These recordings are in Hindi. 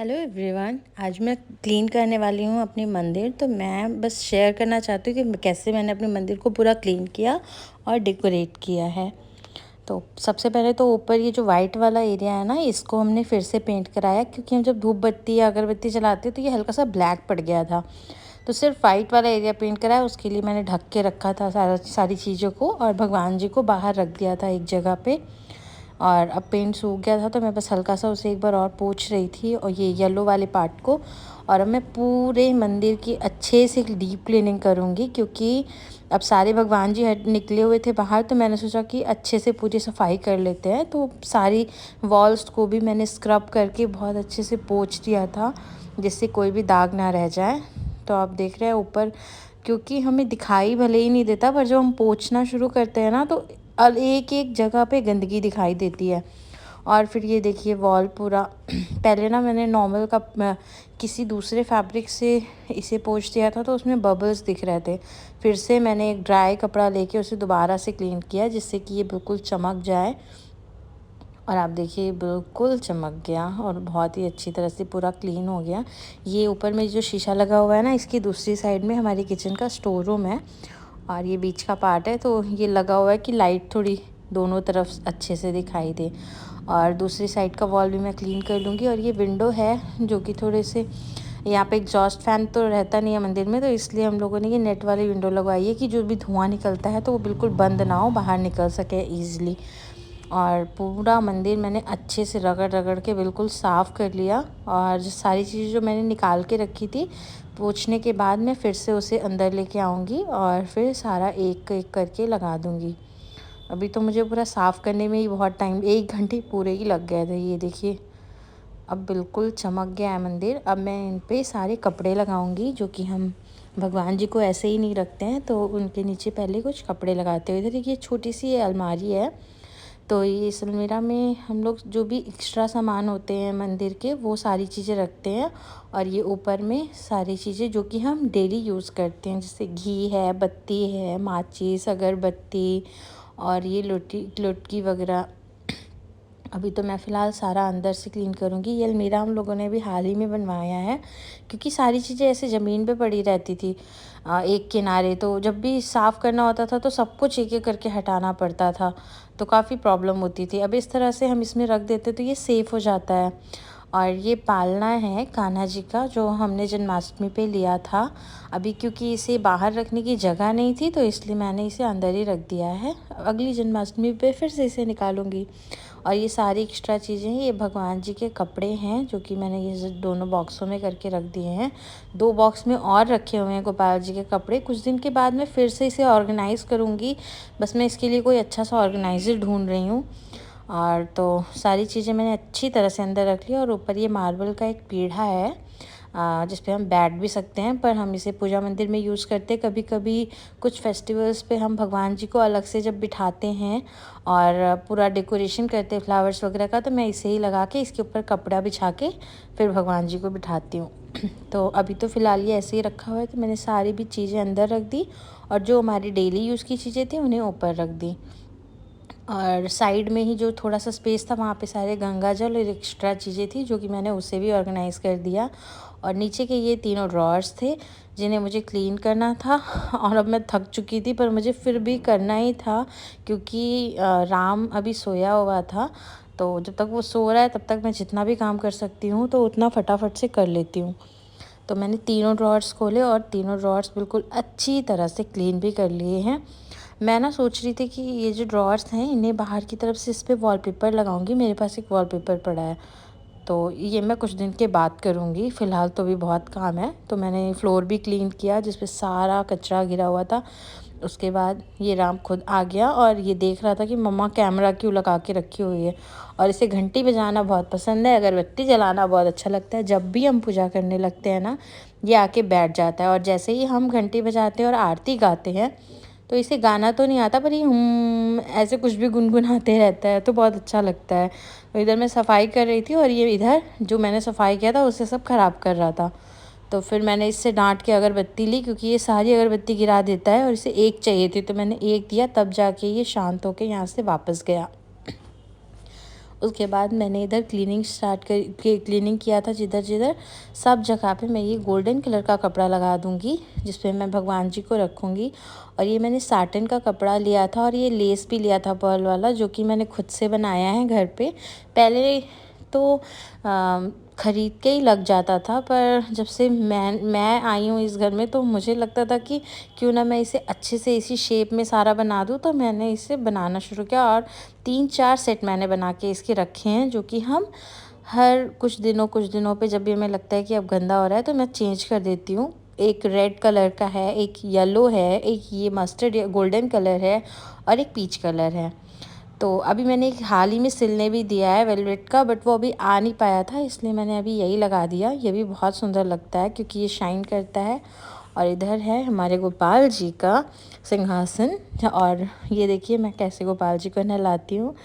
Hello everyone. आज मैं क्लीन करने वाली हूँ अपनी मंदिर। तो मैं बस शेयर करना चाहती हूँ कि कैसे मैंने अपने मंदिर को पूरा क्लीन किया और डेकोरेट किया है। तो सबसे पहले तो ऊपर ये जो वाइट वाला एरिया है ना, इसको हमने फिर से पेंट कराया, क्योंकि हम जब धूप बत्ती या अगरबत्ती जलाते हैं तो ये हल्का सा ब्लैक पड़ गया था। तो सिर्फ वाइट वाला एरिया पेंट कराया। उसके लिए मैंने ढक के रखा था सारी चीज़ों को, और भगवान जी को बाहर रख दिया था एक जगह पे। और अब पेंट सूख गया था तो मैं बस हल्का सा उसे एक बार और पोंछ रही थी, और ये येलो वाले पार्ट को। और अब मैं पूरे मंदिर की अच्छे से डीप क्लीनिंग करूँगी, क्योंकि अब सारे भगवान जी निकले हुए थे बाहर। तो मैंने सोचा कि अच्छे से पूरी सफाई कर लेते हैं। तो सारी वॉल्स को भी मैंने स्क्रब करके बहुत अच्छे से पोंछ दिया था, जिससे कोई भी दाग ना रह जाए। तो आप देख रहे हैं ऊपर, क्योंकि हमें दिखाई भले ही नहीं देता, पर जब हम पोंछना शुरू करते हैं ना तो एक एक जगह पे गंदगी दिखाई देती है। और फिर ये देखिए वॉल पूरा पहले ना मैंने नॉर्मल किसी दूसरे फैब्रिक से इसे पोंछ दिया था, तो उसमें बबल्स दिख रहे थे। फिर से मैंने एक ड्राई कपड़ा लेके उसे दोबारा से क्लीन किया, जिससे कि ये बिल्कुल चमक जाए। और आप देखिए बिल्कुल चमक गया और बहुत ही अच्छी तरह से पूरा क्लीन हो गया। ये ऊपर में जो शीशा लगा हुआ है ना, इसकी दूसरी साइड में हमारी किचन का स्टोर रूम है, और ये बीच का पार्ट है। तो ये लगा हुआ है कि लाइट थोड़ी दोनों तरफ अच्छे से दिखाई दे। और दूसरी साइड का वॉल भी मैं क्लीन कर लूँगी। और ये विंडो है जो कि थोड़े से, यहाँ पे एग्जॉस्ट फैन तो रहता नहीं है मंदिर में, तो इसलिए हम लोगों ने ये नेट वाली विंडो लगवाई है कि जो भी धुआं निकलता है तो वो बिल्कुल बंद ना हो, बाहर निकल सके ईज़िली। और पूरा मंदिर मैंने अच्छे से रगड़ रगड़ के बिल्कुल साफ़ कर लिया। और जो सारी चीज़ें जो मैंने निकाल के रखी थी पोंछने के बाद, मैं फिर से उसे अंदर लेके आऊँगी और फिर सारा एक एक करके लगा दूँगी। अभी तो मुझे पूरा साफ़ करने में ही बहुत टाइम, 1 घंटे पूरे ही लग गए थे। ये देखिए अब बिल्कुल चमक गया है मंदिर। अब मैं इन पे सारे कपड़े लगाऊंगी, जो कि हम भगवान जी को ऐसे ही नहीं रखते हैं, तो उनके नीचे पहले कुछ कपड़े लगाते हैं। इधर ये छोटी सी ये अलमारी है, तो ये इस अलमीरा में हम लोग जो भी एक्स्ट्रा सामान होते हैं मंदिर के, वो सारी चीज़ें रखते हैं। और ये ऊपर में सारी चीज़ें जो कि हम डेली यूज़ करते हैं, जैसे घी है, बत्ती है, माचिस, अगरबत्ती, और ये लुटकी वगैरह। अभी तो मैं फ़िलहाल सारा अंदर से क्लीन करूँगी। ये अलमीरा हम लोगों ने भी हाल ही में बनवाया है, क्योंकि सारी चीज़ें ऐसे ज़मीन पे पड़ी रहती थी एक किनारे। तो जब भी साफ़ करना होता था तो सब कुछ एक एक करके हटाना पड़ता था, तो काफ़ी प्रॉब्लम होती थी। अब इस तरह से हम इसमें रख देते तो ये सेफ़ हो जाता है। और ये पालना है कान्हा जी का, जो हमने जन्माष्टमी पे लिया था। अभी क्योंकि इसे बाहर रखने की जगह नहीं थी, तो इसलिए मैंने इसे अंदर ही रख दिया है। अगली जन्माष्टमी पे फिर से इसे निकालूंगी। और ये सारी एक्स्ट्रा चीज़ें हैं, ये भगवान जी के कपड़े हैं, जो कि मैंने ये दोनों बॉक्सों में करके रख दिए हैं। 2 बॉक्स में और रखे हुए हैं गोपाल जी के कपड़े। कुछ दिन के बाद मैं फिर से इसे ऑर्गेनाइज़ करूँगी, बस मैं इसके लिए कोई अच्छा सा ऑर्गेनाइज़र ढूंढ रही हूँ। और तो सारी चीज़ें मैंने अच्छी तरह से अंदर रख ली। और ऊपर ये मार्बल का एक पीढ़ा है, जिस पे हम बैठ भी सकते हैं, पर हम इसे पूजा मंदिर में यूज़ करते हैं। कभी कभी कुछ फेस्टिवल्स पे हम भगवान जी को अलग से जब बिठाते हैं और पूरा डेकोरेशन करते हैं फ्लावर्स वगैरह का, तो मैं इसे ही लगा के इसके ऊपर कपड़ा बिछा के फिर भगवान जी को बिठाती हूँ। तो अभी तो फ़िलहाल ये ऐसे ही रखा हुआ है। तो मैंने सारी भी चीज़ें अंदर रख दी, और जो हमारी डेली यूज़ की चीज़ें थी उन्हें ऊपर रख दी। और साइड में ही जो थोड़ा सा स्पेस था, वहाँ पे सारे गंगा जल और एक्स्ट्रा चीज़ें थी, जो कि मैंने उसे भी ऑर्गेनाइज़ कर दिया। और नीचे के ये तीनों ड्रॉर्स थे, जिन्हें मुझे क्लीन करना था। और अब मैं थक चुकी थी, पर मुझे फिर भी करना ही था, क्योंकि राम अभी सोया हुआ था। तो जब तक वो सो रहा है तब तक मैं जितना भी काम कर सकती हूँ तो उतना फटाफट से कर लेती हूँ। तो मैंने तीनों ड्रॉर्स खोले, और तीनों ड्रॉर्स बिल्कुल अच्छी तरह से क्लीन भी कर लिए हैं। मैं ना सोच रही थी कि ये जो ड्रॉर्स हैं, इन्हें बाहर की तरफ से इस पे वॉलपेपर लगाऊंगी। मेरे पास एक वॉलपेपर पड़ा है, तो ये मैं कुछ दिन के बाद करूँगी। फ़िलहाल तो भी बहुत काम है। तो मैंने फ्लोर भी क्लीन किया, जिस पे सारा कचरा गिरा हुआ था। उसके बाद ये राम खुद आ गया, और ये देख रहा था कि मम्मा कैमरा क्यों लगा के रखी हुई है। और इसे घंटी बजाना बहुत पसंद है, अगरबत्ती जलाना बहुत अच्छा लगता है। जब भी हम पूजा करने लगते हैं ना, ये आके बैठ जाता है। और जैसे ही हम घंटी बजाते हैं और आरती गाते हैं, तो इसे गाना तो नहीं आता, पर ये ऐसे कुछ भी गुनगुनाते रहता है, तो बहुत अच्छा लगता है। तो इधर मैं सफाई कर रही थी, और ये इधर जो मैंने सफाई किया था उसे सब ख़राब कर रहा था। तो फिर मैंने इससे डांट के अगरबत्ती ली, क्योंकि ये सारी अगरबत्ती गिरा देता है, और इसे एक चाहिए थी, तो मैंने एक दिया, तब जाके ये शांत होकर यहाँ से वापस गया। उसके बाद मैंने इधर क्लीनिंग किया था। जिधर जिधर सब जगह पे मैं ये गोल्डन कलर का कपड़ा लगा दूँगी, जिस पे मैं भगवान जी को रखूँगी। और ये मैंने साटन का कपड़ा लिया था और ये लेस भी लिया था पर्ल वाला, जो कि मैंने खुद से बनाया है घर पे। पहले तो ख़रीद के ही लग जाता था, पर जब से मैं आई हूँ इस घर में तो मुझे लगता था कि क्यों ना मैं इसे अच्छे से इसी शेप में सारा बना दूँ। तो मैंने इसे बनाना शुरू किया और 3-4 सेट मैंने बना के इसके रखे हैं, जो कि हम हर कुछ दिनों पे जब भी हमें लगता है कि अब गंदा हो रहा है तो मैं चेंज कर देती हूँ। एक रेड कलर का है, एक येलो है, एक ये मस्टर्ड या गोल्डन कलर है और एक पीच कलर है। तो अभी मैंने एक हाल ही में सिलने भी दिया है वेलवेट का, बट वो अभी आ नहीं पाया था, इसलिए मैंने अभी यही लगा दिया। ये भी बहुत सुंदर लगता है क्योंकि ये शाइन करता है। और इधर है हमारे गोपाल जी का सिंहासन। और ये देखिए मैं कैसे गोपाल जी को नहलाती हूँ।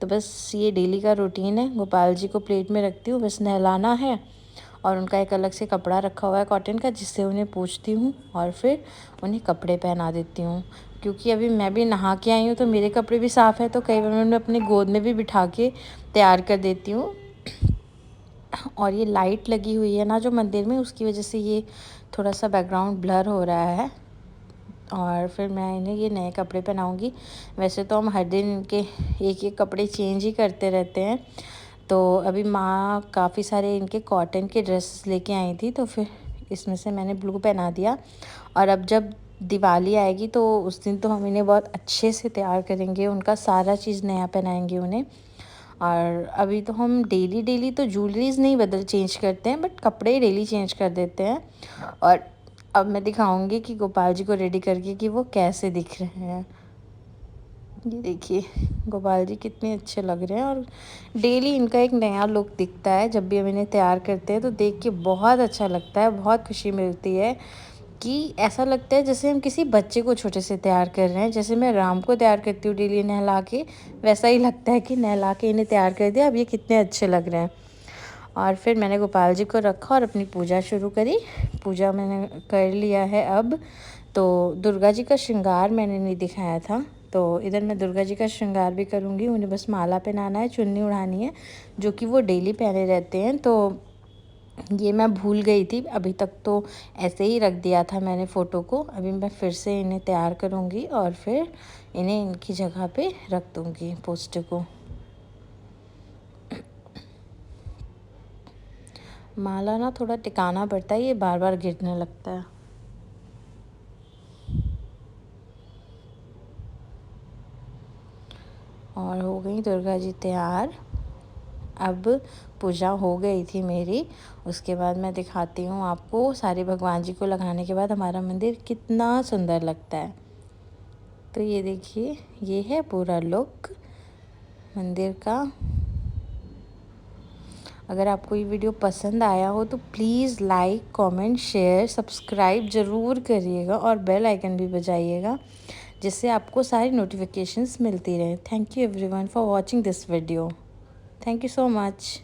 तो बस ये डेली का रूटीन है, गोपाल जी को प्लेट में रखती हूँ, बस नहलाना है। और उनका एक अलग से कपड़ा रखा हुआ है कॉटन का, जिससे उन्हें पोंछती हूँ और फिर उन्हें कपड़े पहना देती हूँ। क्योंकि अभी मैं भी नहा के आई हूँ तो मेरे कपड़े भी साफ़ है, तो कई बार मैं अपनी गोद में भी बिठा के तैयार कर देती हूँ। और ये लाइट लगी हुई है ना जो मंदिर में, उसकी वजह से ये थोड़ा सा बैकग्राउंड ब्लर हो रहा है। और फिर मैं इन्हें ये नए कपड़े पहनाऊँगी। वैसे तो हम हर दिन इनके एक एक कपड़े चेंज ही करते रहते हैं। तो अभी माँ काफ़ी सारे इनके कॉटन के ड्रेसेस लेके आई थी, तो फिर इसमें से मैंने ब्लू पहना दिया। और अब जब दिवाली आएगी तो उस दिन तो हम इन्हें बहुत अच्छे से तैयार करेंगे, उनका सारा चीज़ नया पहनाएंगे उन्हें। और अभी तो हम डेली तो ज्वेलरीज नहीं चेंज करते हैं, बट कपड़े डेली चेंज कर देते हैं। और अब मैं दिखाऊंगी कि गोपाल जी को रेडी करके कि वो कैसे दिख रहे हैं। ये देखिए गोपाल जी कितने अच्छे लग रहे हैं। और डेली इनका एक नया लुक दिखता है। जब भी हम इन्हें तैयार करते हैं तो देख के बहुत अच्छा लगता है, बहुत खुशी मिलती है कि ऐसा लगता है जैसे हम किसी बच्चे को छोटे से तैयार कर रहे हैं। जैसे मैं राम को तैयार करती हूँ डेली नहला के, वैसा ही लगता है कि नहला के इन्हें तैयार कर दिया, अब ये कितने अच्छे लग रहे हैं। और फिर मैंने गोपाल जी को रखा और अपनी पूजा शुरू करी। पूजा मैंने कर लिया है अब। तो दुर्गा जी का श्रृंगार मैंने नहीं दिखाया था, तो इधर मैं दुर्गा जी का श्रृंगार भी करूँगी। उन्हें बस माला पहनाना है, चुन्नी उड़ानी है, जो कि वो डेली पहने रहते हैं। तो ये मैं भूल गई थी, अभी तक तो ऐसे ही रख दिया था मैंने फ़ोटो को। अभी मैं फिर से इन्हें तैयार करूँगी और फिर इन्हें इनकी जगह पे रख दूँगी पोस्टर को। माला ना थोड़ा टिकाना पड़ता है, ये बार बार गिरने लगता है। और हो गई दुर्गा जी तैयार। अब पूजा हो गई थी मेरी, उसके बाद मैं दिखाती हूँ आपको। सारे भगवान जी को लगाने के बाद हमारा मंदिर कितना सुंदर लगता है। तो ये देखिए, ये है पूरा लुक मंदिर का। अगर आपको ये वीडियो पसंद आया हो तो please like, comment, share, subscribe ज़रूर करिएगा और बेल आइकन भी बजाइएगा, जिससे आपको सारी नोटिफिकेशंस मिलती रहे। Thank you everyone for watching this video. Thank you so much.